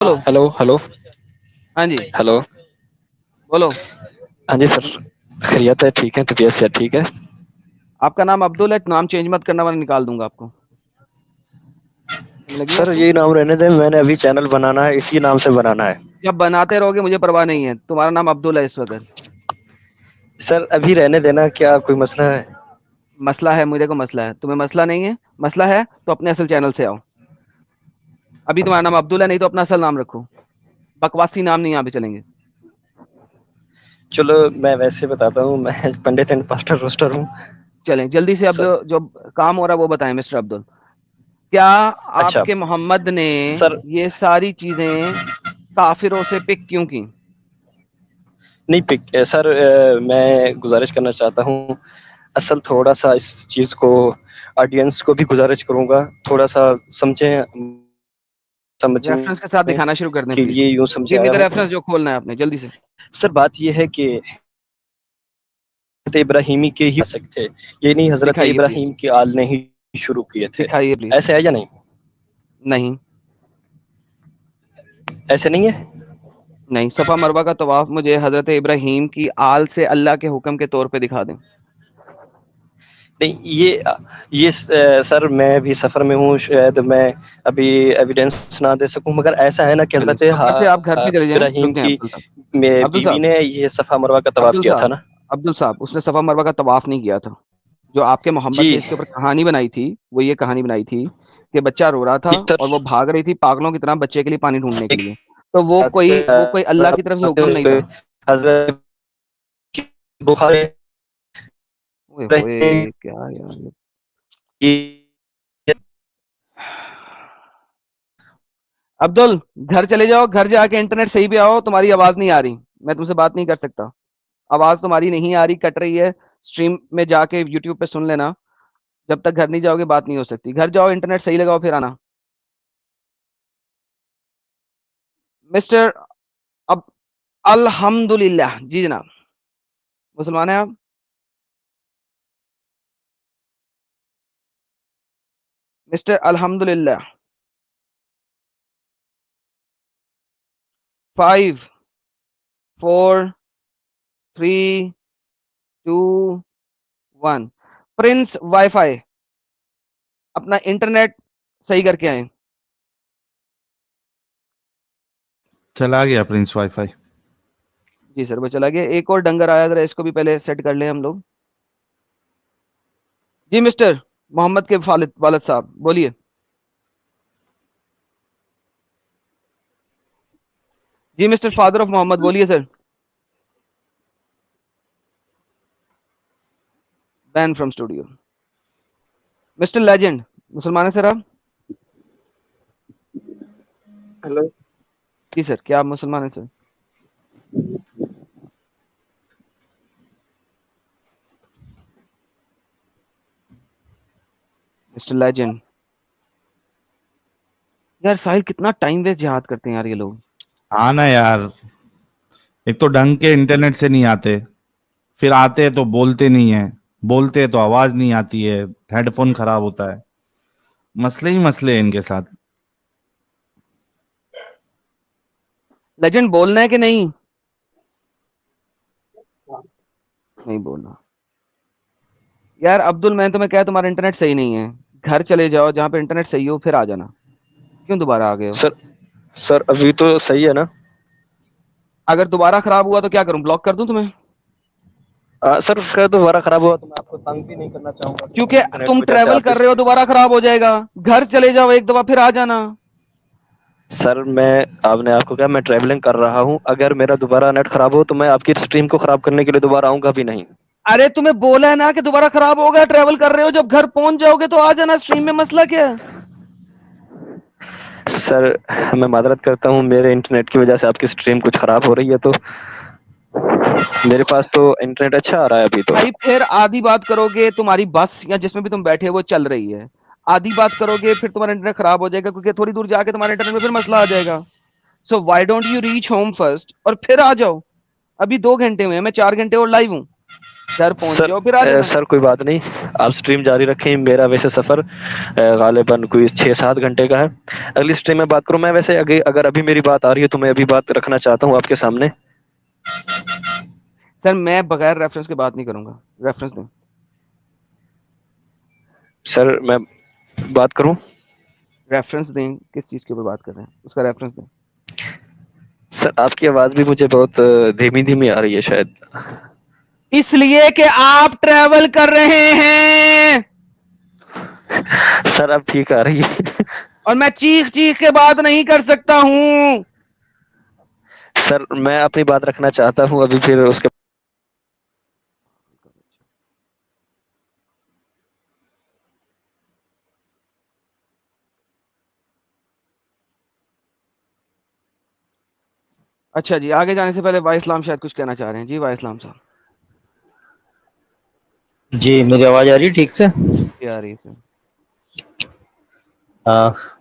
بولو. Hello hello ہاں جی hello. بولو. ہاں جی سر، خیریت ہے؟ ٹھیک ہے، طبیعت سے ٹھیک ہے؟ آپ کا نام عبدل ہے، نام چینج مت کرنا ورنہ نکال دوں گا آپ کو. سمجھ لگی سر آپ کو؟ یہی نام رہنے دیں، میں نے ابھی چینل بنانا ہے، اسی نام سے بنانا ہے. جب بناتے رہو گے مجھے پرواہ نہیں ہے، تمہارا نام عبدل ہے اس وقت. سر ابھی رہنے دینا، کیا کوئی مسئلہ ہے؟ مسئلہ ہے، مجھے کو مسئلہ ہے، تمہیں مسئلہ نہیں ہے. مسئلہ ہے تو اپنے اصل چینل سے آؤ. ابھی تمہارا نام عبدل ہے، نہیں تو اپنا اصل نام رکھو. بکواسی نام نہیں یہاں پہ چلیں گے. چلو میں ویسے بتاتا ہوں، میں پنڈت اینڈ پاسٹر روسٹر ہوں. چلیں جلدی سے. اب سر جو کام ہو رہا ہے وہ بتائیں مسٹر عبدل. کیا آپ اچھا کے محمد نے سر، یہ ساری چیزیں کافروں سے پک کیوں کی؟ نہیں پک سر، میں گزارش کرنا چاہتا ہوں. اصل تھوڑا سا اس چیز کو آڈینس کو بھی گزارش کروں گا، تھوڑا سا سمجھیں ریفرنس کے ساتھ سمجھنے دکھانا شروع کر دیں کے پلیز. لیے یوں سمجھے گیو می آیا دا ہوں. ریفرنس جو کھولنا ہے آپ نے جلدی سے. سر بات یہ ہے کہ حضرت ابراہیمی کے ہی سکتے تھے، یہ نہیں حضرت دکھائیے پلیز. ابراہیم کے آل نے ہی شروع کیے تھے. دکھائیے پلیز. ایسے ہے یا نہیں؟ نہیں ایسے نہیں ہے. نہیں، صفا مروہ کا طواف مجھے حضرت ابراہیم کی آل سے اللہ کے حکم کے طور پہ دکھا دیں. نہیں یہ سر میں بھی سفر میں ہوں، شاید میں ابھی ایویڈینس نہ دے سکوں، مگر ایسا ہے نا کہ چلیں حضرت سفر سے آپ گھر پہ چلے جائیں. ابراہیم رک جائیں کی عبدل صاحب. عبدل بیوی صاحب. نے یہ صفا مروہ کا طواف عبدل کیا تھا صاحب. نا. عبدل صاحب اس نے صفا مروہ کا طواف نہیں کیا تھا. جو آپ کے محمد جی نے اس کے اوپر کہانی بنائی تھی وہ یہ کہانی بنائی تھی کہ بچہ رو رہا تھا اور وہ بھاگ رہی تھی پاگلوں کی طرح بچے کے لیے پانی ڈھونڈنے کے لیے. تو وہ کوئی اللہ کی طرف سے حکم نہیں تھا. حضرت بخاری اوئے ہوئے کیا یار. عبدل گھر چلے جاؤ، گھر جا کے انٹرنیٹ صحیح پہ آؤ. تمہاری آواز نہیں آ رہی، میں تم سے بات نہیں کر سکتا. آواز تمہاری نہیں آ رہی، کٹ رہی ہے. اسٹریم میں جا کے یوٹیوب پہ سن لینا. جب تک گھر نہیں جاؤ گے بات نہیں ہو سکتی. گھر جاؤ، انٹرنیٹ صحیح لگاؤ پھر آنا. مسٹر اب الحمدللہ. جی جناب. مسلمان ہیں آپ؟ مسٹر الحمدللہ. 5 4 3 2 1. پرنس وائی فائی اپنا انٹرنیٹ صحیح کر کے آئیں. چلا گیا پرنس وائی فائی. جی سر وہ چلا گیا. ایک اور ڈنگر آیا، ذرا اس کو بھی پہلے سیٹ کر لیں ہم لوگ. جی مسٹر محمد کے والد صاحب بولیے. جی مسٹر فادر آف محمد بولیے سر. بین فرام اسٹوڈیو. مسٹر لیجنڈ مسلمان ہیں سر آپ؟ ہیلو. جی سر کیا آپ مسلمان ہیں سر؟ Mister legend. یار ساحل کتنا ٹائم ویسٹ جہاد کرتے ہیں یار یہ لوگ. آنا یار، ایک تو ڈھنگ کے انٹرنیٹ سے نہیں آتے، پھر آتے تو بولتے نہیں ہیں، بولتے تو آواز نہیں آتی ہے، ہیڈ فون خراب ہوتا ہے. مسئلے ہی مسئلے ہیں ان کے ساتھ. لیجنڈ بولنا ہے کہ نہیں؟ نہیں بولنا. یار عبدل میں تمہیں کہا تمہارا انٹرنیٹ صحیح نہیں ہے. گھر چلے جاؤ جہاں پہ انٹرنیٹ صحیح ہو پھر آ جانا. کیوں دوبارہ آ گئے ہو؟ سر ابھی تو صحیح ہے نا. اگر دوبارہ خراب ہوا تو کیا کروں؟ بلاک کر دوں تمہیں؟ سر خیر دوبارہ خراب ہوا تو میں آپ کو تنگ بھی نہیں کرنا چاہوں گا، کیونکہ کیونکہ انٹرنیٹ کی تم وجہ سے ٹریول آپ کر رہے ہو، دوبارہ خراب ہو جائے گا. گھر چلے جاؤ ایک دفعہ پھر آ جانا. سر آپ نے آپ کو کہا میں ٹریولنگ کر رہا ہوں، اگر میرا دوبارہ نیٹ خراب ہو تو میں آپ کی اسٹریم کو خراب کرنے کے لیے دوبارہ آؤں گا بھی نہیں. ارے تمہیں بولا ہے نا کہ دوبارہ خراب ہوگا. ٹریول کر رہے ہو، جب گھر پہنچ جاؤ گے تو آ جانا اسٹریم میں. مسئلہ کیا ہے؟ سر میں معذرت کرتا ہوں، میرے انٹرنیٹ کی وجہ سے آپ کی اسٹریم کچھ خراب ہو رہی ہے، تو میرے پاس تو انٹرنیٹ اچھا آ رہا ہے ابھی تو. بھائی پھر آدھی بات کرو گے، تمہاری بس یا جس میں بھی تم بیٹھے وہ چل رہی ہے. آدھی بات کرو گے پھر تمہارا انٹرنیٹ خراب ہو جائے گا، کیونکہ تھوڑی دور جا کے تمہارے انٹرنیٹ میں پھر مسئلہ آ جائے گا. So why don't you reach home first اور پھر آ جاؤ. ابھی 2 گھنٹے ہوئے ہیں، میں 4 گھنٹے اور لائیو ہوں. گھر پہنچ گئے ہو پھر آ جانا. سر کوئی بات نہیں, آپ سٹریم جاری رکھیں. میرا ویسے سفر غالباً کوئی 6-7 گھنٹے کا ہے. اگلی سٹریم میں بات کروں. میں ویسے اگر ابھی میری بات آ رہی ہے تو میں ابھی بات رکھنا چاہتا ہوں آپ کے سامنے. سر میں بغیر ریفرنس کے بات نہیں کروں گا. ریفرنس دیں. سر میں بات کروں. ریفرنس دیں. کس چیز کے اوپر بات کر رہے ہیں اس کا ریفرنس دیں. سر آپ کی آواز بھی مجھے بہت دھیمی دھیمی آ رہی ہے شاید. اس لیے کہ آپ ٹریول کر رہے ہیں سر اب ٹھیک آ رہی ہے. اور میں چیخ چیخ کے بات نہیں کر سکتا ہوں. سر میں اپنی بات رکھنا چاہتا ہوں ابھی, پھر اس کے اچھا جی, آگے جانے سے پہلے بھائی اسلام شاید کچھ کہنا چاہ رہے ہیں. جی بھائی اسلام صاحب. جی میری آواز آ رہی ہے ٹھیک سے؟ جی آ رہی ہے سر.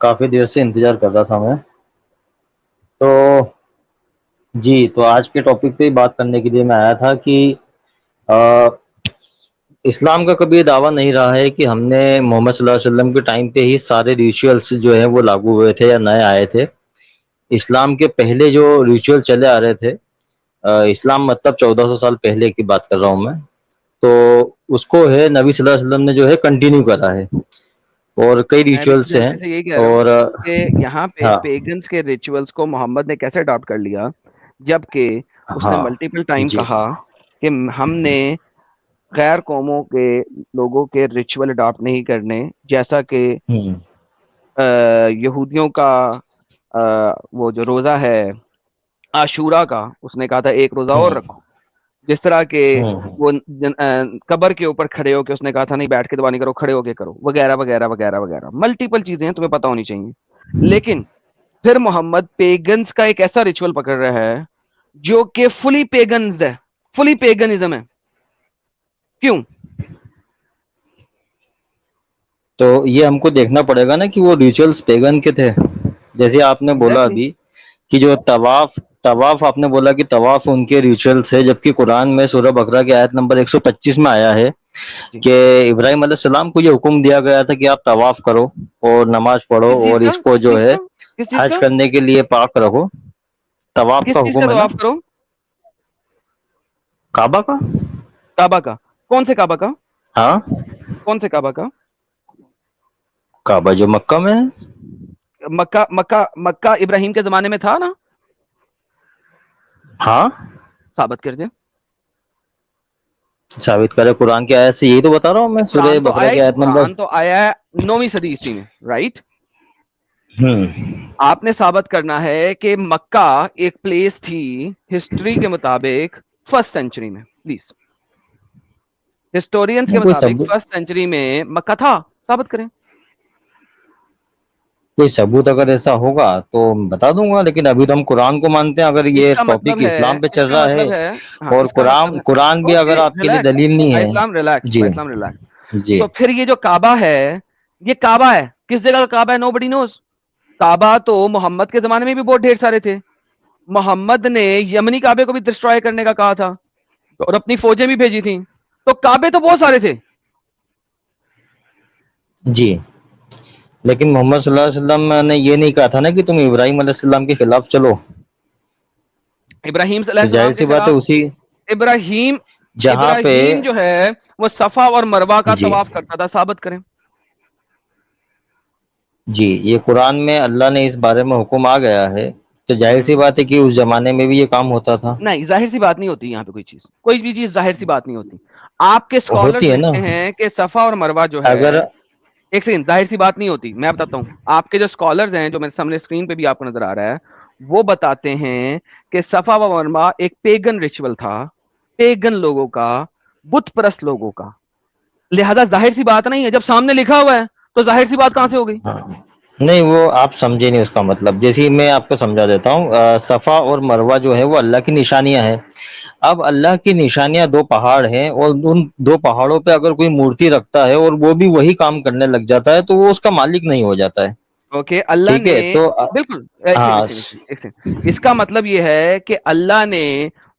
کافی دیر سے انتظار کر رہا تھا میں. تو جی, تو آج کے ٹاپک پہ بات کرنے کے لیے میں آیا تھا کہ اسلام کا کبھی یہ دعویٰ نہیں رہا ہے کہ ہم نے محمد صلی اللہ علیہ وسلم کے ٹائم پہ ہی سارے ریچولس جو ہیں وہ لاگو ہوئے تھے یا نئے آئے تھے. اسلام کے پہلے جو ریچول چلے آ رہے تھے, اسلام مطلب 1400 سال پہلے کی بات کر رہا ہوں میں, تو اس کو ہے نبی صلی اللہ علیہ وسلم نے جو ہے کنٹینیو کرا ہے. اور کئی میں بھی ریچولس ہیں. جسٹس سے یہی کہہ رہا ہوں اور کہ یہاں پہ ہاں پیگنس کے ریچولس کو محمد نے کیسے اڈاپٹ کر لیا, جبکہ اس نے ہاں ملٹیپل ٹائم جی کہا کہ ہم نے غیر قوموں کے لوگوں کے ریچول اڈاپٹ نہیں کرنے, جیسا کہ ہوں یہودیوں کا وہ جو روزہ ہے عاشورہ کا, اس نے کہا تھا ایک روزہ اور ہوں رکھو. جس طرح کہ ہوں وہ قبر کے اوپر کھڑے ہو کے اس نے کہا تھا نہیں بیٹھ کے دعا نہیں کرو, کھڑے ہو کے کرو, وغیرہ وغیرہ وغیرہ وغیرہ. ملٹیپل چیزیں ہیں, تمہیں پتہ ہونی چاہیے. لیکن پھر محمد پیگنز کا ایک ایسا ریچول پکڑ رہا ہے جو کہ فلی پیگنز ہے, فلی پیگنزم ہے. کیوں؟ تو یہ ہم کو دیکھنا پڑے گا نا کہ وہ ریچولس پیگن کے تھے. جیسے آپ نے بولا ایگزیکٹلی. ابھی کہ جو طواف آپ نے بولا کہ طواف ان کے ریچولس ہے, جبکہ قرآن میں سورہ بقرہ کی آیت نمبر 125 میں آیا ہے جی. کہ ابراہیم علیہ السلام کو یہ حکم دیا گیا تھا کہ آپ طواف کرو اور نماز پڑھو کس چیز اور کا اس کو کس جو چیز ہے کا کس چیز حج کا کرنے کے لیے پاک رہو. طواف کس کا چیز کا حکم ہے نا, طواف کرو؟ کعبہ کا. کعبہ کا. کون سے کعبہ کا؟ ہاں, کون سے کعبہ کا؟ کعبہ جو مکہ میں ہے. مکہ مکہ مکہ ابراہیم کے زمانے میں تھا نا. ہاں ثابت کر دیں. ثابت کرے قرآن کی آیت سے, یہی تو بتا رہا ہوں میں, سورہ بقرہ کی آیت نمبر. قرآن تو آیا ہے 9ویں صدی عیسوی میں, رائٹ. ہوں آپ نے ثابت کرنا ہے کہ مکہ ایک پلیس تھی ہسٹری کے مطابق فرسٹ سینچری میں. پلیز ہسٹورینس کے کوئی مطابق ثبوت فرسٹ سینچری میں مکہ تھا. ثابت کریں. کوئی ثبوت اگر ایسا ہوگا تو بتا دوں گا, لیکن ابھی تو ہم قرآن کو مانتے ہیں. اگر اس یہ کا مطلب ٹاپک ہے اسلام پہ اس چل کا رہا ہے مطلب ہے ہاں اور اس کا مطلب ہے قرآن بھی اوکے اگر آپ کے لیے ریلیکس دلیل نہیں بھائی ہے. اسلام, ریلیکس جی بھائی اسلام, ریلیکس. جی تو پھر یہ جو کعبہ ہے, یہ کعبہ ہے کس جگہ کا کعبہ ہے؟ نو بڈی نوز. کعبہ تو محمد کے زمانے میں بھی بہت ڈھیر سارے تھے. محمد نے یمنی کعبے کو بھی ڈسٹرائے کرنے کا کہا تھا اور اپنی فوجیں بھی بھیجی تھیں. تو کعبے تو بہت سارے تھے. جی, لیکن محمد صلی اللہ علیہ وسلم نے یہ نہیں کہا تھا نا کہ تم ابراہیم علیہ السلام کے خلاف چلو. ابراہیم صلی اللہ تو علیہ ظاہر السلام کے سی بات ہے, خلاف اسی ابراہیم جہاں پہ ابراہیم جو ہے وہ صفا اور مروہ کا جی طواف کرتا تھا. ثابت کریں. جی, یہ قرآن میں اللہ نے اس بارے میں حکم آ گیا ہے, تو ظاہر سی بات ہے کہ اس زمانے میں بھی یہ کام ہوتا تھا. نہیں, ظاہر سی بات نہیں ہوتی یہاں پہ کوئی بھی چیز ظاہر سی بات نہیں ہوتی. آپ کے ہوتی اسکالرز ہے نا. لکھتے ہیں کہ صفا اور مروہ جو ہے, اگر ایک سیکنڈ, ظاہر سی بات نہیں ہوتی. میں بتاتا ہوں, آپ کے جو اسکالرز ہیں جو میرے سامنے اسکرین پہ بھی آپ کو نظر آ رہا ہے, وہ بتاتے ہیں کہ صفا و مروہ ایک پیگن ریچول تھا, پیگن لوگوں کا, بت پرست لوگوں کا. لہذا ظاہر سی بات نہیں ہے. جب سامنے لکھا ہوا ہے تو ظاہر سی بات کہاں سے ہو گئی؟ ہاں, نہیں وہ آپ سمجھے نہیں اس کا مطلب. جیسے میں آپ کو سمجھا دیتا ہوں, صفا اور مروہ جو ہے وہ اللہ کی نشانیاں ہیں. اب اللہ کی نشانیاں دو پہاڑ ہیں, اور ان دو پہاڑوں پہ اگر کوئی مورتی رکھتا ہے اور وہ بھی وہی کام کرنے لگ جاتا ہے تو وہ اس کا مالک نہیں ہو جاتا ہے. اوکے, اللہ ٹھیک نے ہے, تو بالکل ایک ہاں سیکنڈ. اس کا مطلب یہ ہے کہ اللہ نے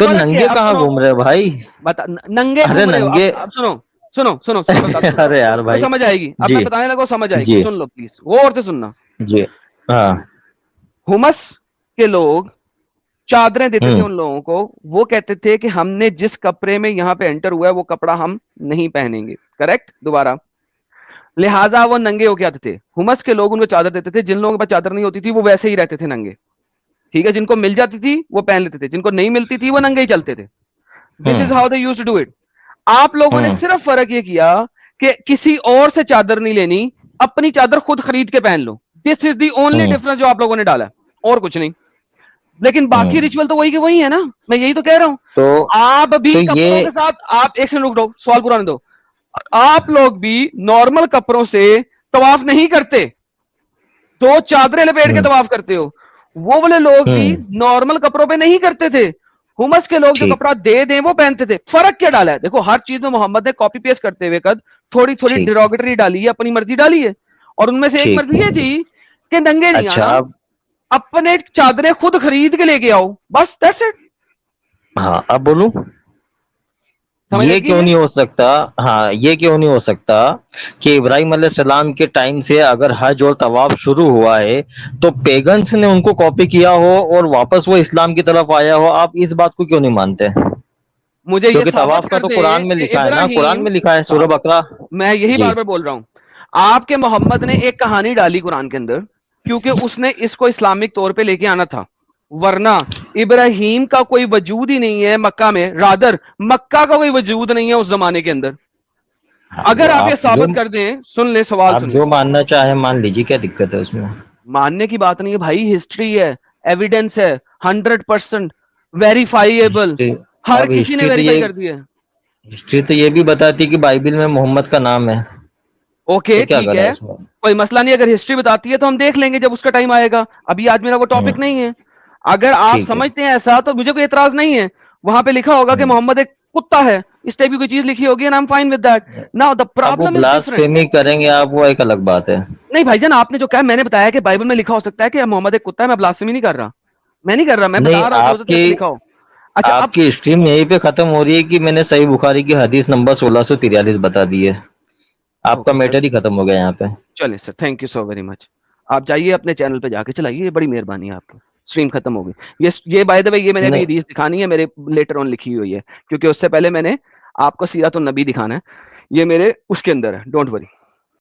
تو فرق ننگے کیا ہے؟ اب کہاں سنو، گھوم رہے بھائی؟ بتا ننگے ارے گھوم رہے ہو ننگے، اب سنو سنو سنو سنو بتاتا ہوں، ارے یار تو بھائی، سمجھ آئے گی، اب جی میں بتانے لگا سمجھ آئے گی، جی سن لو پلیز غور سے سننا. جی ہاں ہمس کے لوگ چادریں دیتے تھے ہوں ان لوگوں کو، وہ کہتے تھے کہ ہم نے جس کپڑے میں یہاں پہ انٹر ہوا ہے وہ کپڑا ہم نہیں پہنیں گے. کریکٹ؟ دوبارہ، لہٰذا وہ ننگے ہو کے آتے تھے. ہمس کے لوگ ان کو چادر دیتے تھے، جن لوگوں کے پاس چادر نہیں ہوتی تھی وہ ویسے ہی رہتے تھے ننگے. ٹھیک ہے، جن کو مل جاتی تھی وہ پہن لیتے تھے، جن کو نہیں ملتی تھی وہ ننگے ہی چلتے تھے. دس از ہوں how they used to do it. آپ لوگوں نے ہوں صرف فرق یہ کیا کہ کسی اور سے چادر نہیں لینی، اپنی چادر خود خرید کے پہن لو. دس از دی اونلی ہوں ڈفرنس جو آپ لوگوں نے ڈالا ہے، اور کچھ نہیں. لیکن باقی ہوں ریچول تو وہی کے وہی ہے نا، میں یہی تو کہہ رہا ہوں. تو آپ بھی تو کپڑوں یہ کے ساتھ، آپ ایک سیکنڈ رک دو، سوال پورا نہیں دو. آپ لوگ بھی نارمل کپڑوں سے طواف نہیں کرتے، دو چادریں لپیٹ کے ہوں طواف کرتے ہو. وہ والے لوگ بھی ہوں نارمل کپڑوں پہ نہیں کرتے تھے. ہمس کے لوگ جو ٹھیک کپڑا دے دیں وہ پہنتے تھے. فرق کیا ڈالا ہے؟ دیکھو ہر چیز میں محمد نے کاپی پیسٹ کرتے ہوئے تھوڑی تھوڑی ٹھیک ڈیروگیٹری ڈالی ہے، اپنی مرضی ڈالی ہے. اور ان میں سے ایک ٹھیک مرضی یہ تھی کہ ننگے نہیں اچھا آنا، اب اپنے چادریں خود خرید کے لے کے آؤ، بس دیٹس اٹ. ہاں اب بولوں، سمجھ یہ لگی کیوں ہے؟ نہیں ہو سکتا؟ ہاں یہ کیوں نہیں ہو سکتا کہ ابراہیم علیہ السلام کے ٹائم سے اگر حج اور طواف شروع ہوا ہے تو پیگنس نے ان کو کاپی کیا ہو اور واپس وہ اسلام کی طرف آیا ہو؟ آپ اس بات کو کیوں نہیں مانتے؟ مجھے یہ کیونکہ ثابت طواف کا کر تو دیں قرآن میں کہ لکھا ہے نا، قرآن ابراہیم، میں لکھا ہے سورہ بقرہ. میں یہی جی بار بار بول رہا ہوں، آپ کے محمد نے ایک کہانی ڈالی قرآن کے اندر کیونکہ اس نے اس کو اسلامک طور پہ لے کے آنا تھا. ورنہ ابراہیم کا کوئی وجود ہی نہیں ہے مکہ میں، رادر مکہ کا کوئی وجود نہیں ہے اس زمانے کے اندر. اگر آپ یہ جو ثابت کر دیں، سن لیں سوال آپ سنیں. جو ماننا چاہے مان لیجیے، کیا دقت ہے اس میں؟ ماننے کی بات نہیں ہے بھائی، ہسٹری ہے، ایویڈنس ہے، 100% ویریفائیبل، ہسٹری، ہر اب کسی نے ویریفائی کر دی ہے. ہسٹری تو یہ بھی بتاتی کہ بائبل میں محمد کا نام ہے، اوکے تو کیا ٹھیک کریں ہے، اس میں؟ کوئی مسئلہ نہیں. اگر ہسٹری بتاتی ہے تو ہم دیکھ لیں گے جب اس کا ٹائم آئے گا، ابھی آج میرا وہ ٹاپک ہوں نہیں ہے. اگر آپ ٹھیک ہے. سمجھتے ہیں ایسا تو مجھے کوئی اعتراض نہیں ہے. وہاں پہ لکھا ہوگا کہ ہوں. محمد ایک کتا ہے، اس ٹائپ کی کوئی چیز لکھی ہوگی، and I'm fine with that. Now the اب وہ problem is different. بلاسفیمی کریں گے آپ، وہ ایک الگ بات ہے. نہیں بھائی جان، آپ نے جو کہا، میں نے بتایا کہ بائبل میں لکھا ہو سکتا ہے کہ محمد ایک کتا ہے، میں بلاسفیمی نہیں کر رہا، میں نہیں کر رہا، میں نہیں، بتا رہا ہوں کہ ہو آپ سکتا ہے کی ایسا لکھا ہو. اچھا اب آپ کی اسٹریم یہیں پہ ختم ہو رہی ہے کہ میں نے صحیح بخاری کی حدیث نمبر 1643 بتا دی ہے. آپ کا اوکے سر، میٹر ہی ختم ہو گیا یہاں پہ. چلے sir, thank you so very much. آپ جائیے اپنے چینل پہ جا کے چلائیے، یہ بڑی مہربانی ہے آپ کی. اسٹریم ختم ہو گئی. یہ بائی دا وے یہ میں نے ابھی نہیں حدیث دکھانی ہے، میرے لیٹر آن لکھی ہوئی ہے، کیونکہ اس سے پہلے میں نے آپ کو سیرت النبی دکھانا ہے. یہ میرے اس کے اندر ہے، ڈونٹ وری.